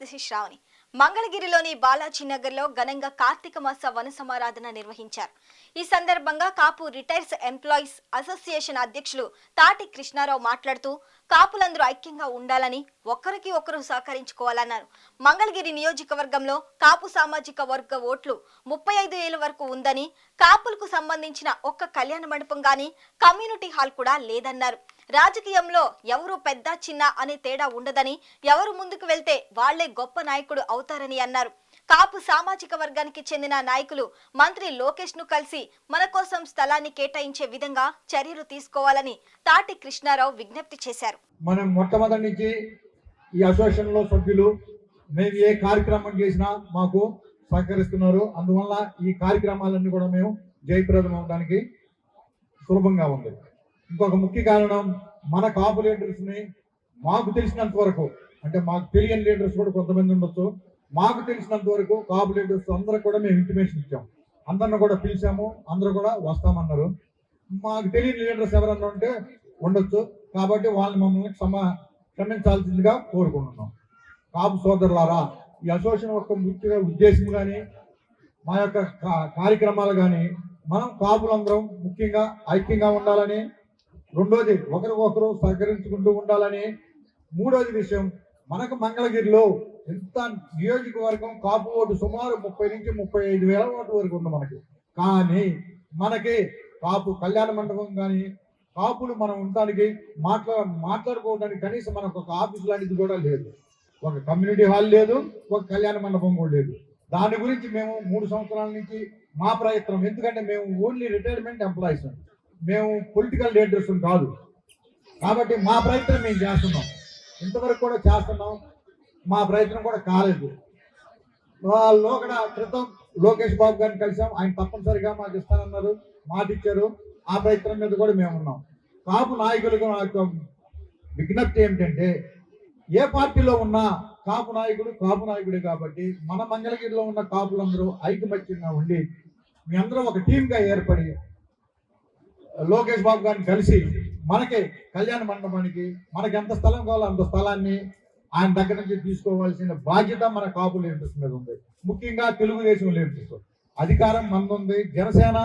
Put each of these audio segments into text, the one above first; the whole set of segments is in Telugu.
ఏకాదశి శ్రావణి మంగళగిరిలోని బాలాజీ నగర్లో ఘనంగా కార్తీక మాస వన సమారాధన నిర్వహించారు. ఈ సందర్భంగా కాపు రిటైర్స్ ఎంప్లాయీస్ అసోసియేషన్ అధ్యక్షులు తాటి కృష్ణారావు మాట్లాడుతూ కాపులందరూ ఐక్యంగా ఉండాలని, ఒకరికి ఒకరు సహకరించుకోవాలన్నారు. మంగళగిరి నియోజకవర్గంలో కాపు సామాజిక వర్గ ఓట్లు 35,000 వరకు ఉందని, కాపులకు సంబంధించిన ఒక్క కళ్యాణ మండపం గాని కమ్యూనిటీ హాల్ కూడా లేదన్నారు. రాజకీయంలో ఎవరు పెద్ద చిన్న అనే తేడా ఉండదని, ఎవరు ముందుకు వెళ్తే వాళ్లే గొప్ప నాయకుడు అవుతారని అన్నారు. కాపు సామాజిక వర్గానికి చెందిన నాయకులు మంత్రి లోకేష్ ను కలిసి మన కోసం స్థలాన్ని కేటాయించే విధంగా చర్యలు తీసుకోవాలని తాటి కృష్ణారావు విజ్ఞప్తి చేశారు. మనం మొట్టమొదటి నుంచి ఈ అసోసియేషన్ లో సభ్యులు మేము ఏ కార్యక్రమం చేసినా మాకు సహకరిస్తున్నారు. అందువల్ల ఈ కార్యక్రమాలన్నీ కూడా మేము జయప్రదం అవడానికి సులభంగా ఉంది. ఇంకొక ముఖ్య కారణం, మన కాపు లీడర్స్ ని మాకు తెలిసినంత వరకు, అంటే మాకు తెలియని లీడర్స్ కూడా కొంతమంది ఉండొచ్చు, మాకు తెలిసినంత వరకు కాపు లీడర్స్ అందరూ కూడా మేము ఇంటిమేషన్ ఇచ్చాం. అందరిని కూడా పిలిచాము, అందరూ కూడా వస్తామన్నారు. మాకు తెలియని లీడర్స్ ఎవరన్నా ఉంటే ఉండొచ్చు, కాబట్టి వాళ్ళని మమ్మల్ని క్షమించాల్సిందిగా కోరుకుంటున్నాం. కాపు సోదరులారా, ఈ అసోసియేషన్ యొక్క ముఖ్య ఉద్దేశం కానీ మా యొక్క కార్యక్రమాలు కానీ మనం కాపులందరం ముఖ్యంగా ఐక్యంగా ఉండాలని, రెండోది ఒకరికొకరు సహకరించుకుంటూ ఉండాలని, మూడోది విషయం మనకు మంగళగిరిలో ఎంత నియోజకవర్గం కాపు ఓటు సుమారు 30 నుంచి 35,000 ఓటు వరకు ఉంది మనకి. కానీ మనకి కాపు కళ్యాణ మండపం కానీ కాపులు మనం ఉండడానికి మాట్లాడుకోవడానికి కనీసం మనకు ఒక ఆఫీస్ లాంటిది కూడా లేదు, ఒక కమ్యూనిటీ హాల్ లేదు, ఒక కళ్యాణ మండపం కూడా లేదు. దాని గురించి మేము 3 సంవత్సరాల నుంచి మా ప్రయత్నం, ఎందుకంటే మేము ఓన్లీ రిటైర్మెంట్ ఎంప్లాయీస్, మేము పొలిటికల్ లీడర్స్ కాదు, కాబట్టి మా ప్రయత్నం మేము చేస్తున్నాం. ఇంతవరకు కూడా చేస్తున్నాం, మా ప్రయత్నం కూడా కాలేదు. వాళ్ళు కూడా క్రితం లోకేష్ బాబు గారిని కలిసాం, ఆయన తప్పనిసరిగా మాకు ఇస్తానన్నారు, మాట ఇచ్చారు. ఆ ప్రయత్నం మీద కూడా మేము ఉన్నాం. కాపు నాయకులుగా నాకు విజ్ఞప్తి ఏమిటంటే, ఏ పార్టీలో ఉన్నా కాపు నాయకుడే కాబట్టి మన మంగళగిరిలో ఉన్న కాపులందరూ ఐకమత్యంగా ఉండి మీ అందరూ ఒక టీమ్గా ఏర్పడి లోకేష్ బాబు గారిని కలిసి మనకి కళ్యాణ మండపానికి మనకి ఎంత స్థలం కావాలో అంత స్థలాన్ని ఆయన దగ్గర నుంచి తీసుకోవాల్సిన బాధ్యత మన కాపు లీడర్స్ మీద ఉంది. ముఖ్యంగా తెలుగుదేశం లీడర్స్ అధికారం మనది ఉంది, జనసేన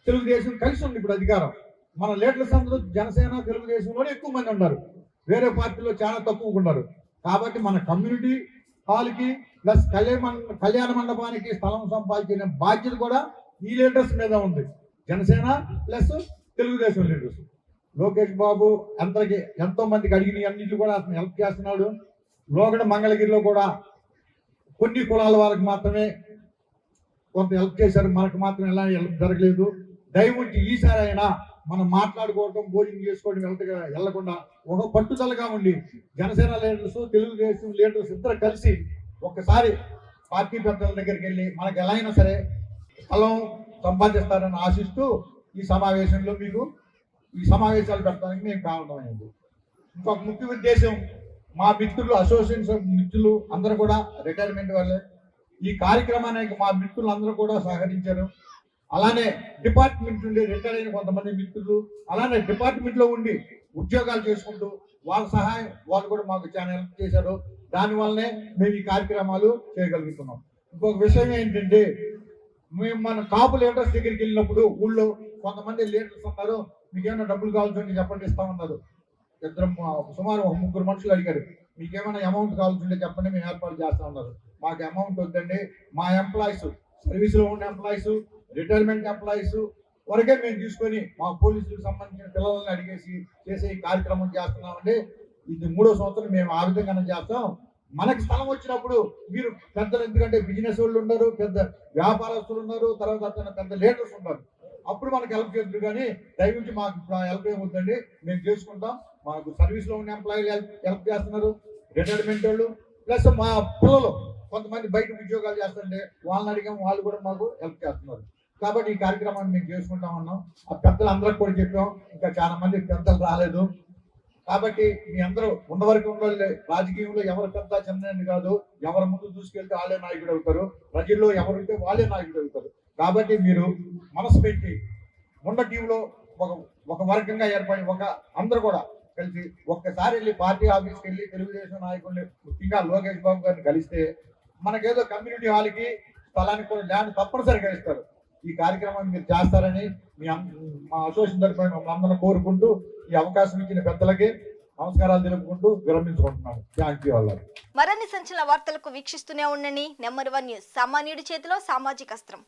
తెలుగుదేశం కలిసి ఉంది. ఇప్పుడు అధికారం మన లీడర్స్ అందరూ జనసేన తెలుగుదేశంలోనే ఎక్కువ మంది ఉన్నారు, వేరే పార్టీలో చాలా తక్కువ ఉన్నారు. కాబట్టి మన కమ్యూనిటీ హాల్కి ప్లస్ కళ్యాణ మండపానికి స్థలం సంపాదించిన బాధ్యత కూడా ఈ లీడర్స్ మీద ఉంది, జనసేన ప్లస్ తెలుగుదేశం లీడర్స్. లోకేష్ బాబు అందరికి ఎంతో మందికి అడిగిన అన్నింటినీ కూడా అతను హెల్ప్ చేస్తున్నాడు. లోగడ మంగళగిరిలో కూడా కొన్ని కులాల వారికి మాత్రమే కొంత హెల్ప్ చేశారు, మనకు మాత్రం ఎలా హెల్ప్ జరగలేదు. దయవుంచి ఈసారి అయినా మనం మాట్లాడుకోవటం, భోజనం చేసుకోవడం వెళ్లకుండా ఒక పట్టుదలగా ఉండి జనసేన లీడర్స్ తెలుగుదేశం లీడర్స్ ఇద్దరు కలిసి ఒక్కసారి పార్టీ పెద్దల దగ్గరికి వెళ్ళి మనకు ఎలా అయినా సరే స్థలం సంపాదిస్తారని ఆశిస్తూ ఈ సమావేశంలో మీకు ఈ సమావేశాలు పెట్టడానికి మేము కావడమైంది. ఇంకొక ముఖ్య ఉద్దేశం, మా మిత్రులు అసోసియేషన్ మిత్రులు అందరూ కూడా రిటైర్మెంట్ వాళ్ళే. ఈ కార్యక్రమానికి మా మిత్రులు అందరూ కూడా సహకరించారు. అలానే డిపార్ట్మెంట్ నుండి రిటైర్ అయిన కొంతమంది మిత్రులు, అలానే డిపార్ట్మెంట్లో ఉండి ఉద్యోగాలు చేసుకుంటూ వాళ్ళ సహాయం వాళ్ళు కూడా మాకు చాలా హెల్ప్ చేశారు. దానివల్లనే మేము ఈ కార్యక్రమాలు చేయగలుగుతున్నాం. ఇంకొక విషయం ఏంటంటే, మేము మన కాపు లీడర్స్ దగ్గరికి వెళ్ళినప్పుడు ఊళ్ళో కొంతమంది లీడర్స్ ఉన్నారు, మీకేమైనా డబ్బులు కావాల్సింటే చెప్పండి ఇస్తామన్నారు. సుమారు 3 మనుషులు అడిగారు, మీకేమైనా అమౌంట్ కావాల్సింటే చెప్పండి మేము ఏర్పాటు చేస్తా ఉన్నారు. మాకు అమౌంట్ వద్దండి, మా ఎంప్లాయీస్ సర్వీస్లో ఉన్న ఎంప్లాయీస్ రిటైర్మెంట్ ఎంప్లాయీస్ వరకే మేము తీసుకొని మా పోలీసులకు సంబంధించిన పిల్లలని అడిగేసి చేసే ఈ కార్యక్రమం చేస్తున్నామండి. ఇది 3వ సంవత్సరం మేము ఆ విధంగానే చేస్తాం. మనకి స్థలం వచ్చినప్పుడు మీరు పెద్దలు, ఎందుకంటే బిజినెస్ వాళ్ళు ఉన్నారు, పెద్ద వ్యాపారస్తులు ఉన్నారు, తర్వాత పెద్ద లీడర్స్ ఉన్నారు, అప్పుడు మనకు హెల్ప్ చేస్తారు. కానీ దయవించి మాకు హెల్ప్ ఏమవుతుందండి, మేము చేసుకుంటాం. మాకు సర్వీస్లో ఉన్న ఎంప్లాయీలు హెల్ప్ చేస్తున్నారు, రిటైర్మెంట్ వాళ్ళు ప్లస్ మా పిల్లలు కొంతమంది బయట ఉద్యోగాలు చేస్తుంటే వాళ్ళని అడిగాం, వాళ్ళు కూడా మాకు హెల్ప్ చేస్తున్నారు. కాబట్టి ఈ కార్యక్రమాన్ని మేము చేసుకుంటా ఉన్నాం. ఆ పెద్దలు అందరికి కూడా చెప్పాం, ఇంకా చాలా మంది పెద్దలు రాలేదు. కాబట్టి మీ అందరూ ఉన్నవరకు ఉండాలి. రాజకీయంలో ఎవరు పెద్ద చిన్న కాదు, ఎవరు ముందు చూసుకెళ్తే వాళ్ళే నాయకుడు అవుతారు, ప్రజల్లో ఎవరైతే వాళ్ళే నాయకుడు అవుతారు. కాబట్టి మీరు మనసు పెట్టి ఉన్న టీంలో ఒక వర్గంగా ఏర్పడి అందరూ కూడా కలిసి ఒక్కసారి వెళ్ళి పార్టీ ఆఫీస్కి వెళ్ళి తెలుగుదేశం నాయకుల్ని ముఖ్యంగా లోకేష్ బాబు గారిని కలిస్తే మనకేదో కమ్యూనిటీ హాల్కి స్థలానికి కూడా ల్యాండ్ తప్పనిసరిగా ఇస్తారు. ఈ కార్యక్రమాన్ని మీరు చేస్తారని మా అసోసియేషన్ తరఫున మమ్మల్ని అందరం కోరుకుంటూ ఈ అవకాశం ఇచ్చిన పెద్దలకి నమస్కారాలు తెలుపుకుంటూ విరమించుకుంటున్నాను. థ్యాంక్ యూ అల్లా. మరిన్ని సంచలన వార్తలకు వీక్షిస్తూనే ఉండండి నెంబర్ 1 న్యూస్. సామాన్యుడి చేతిలో సామాజిక అస్త్రం.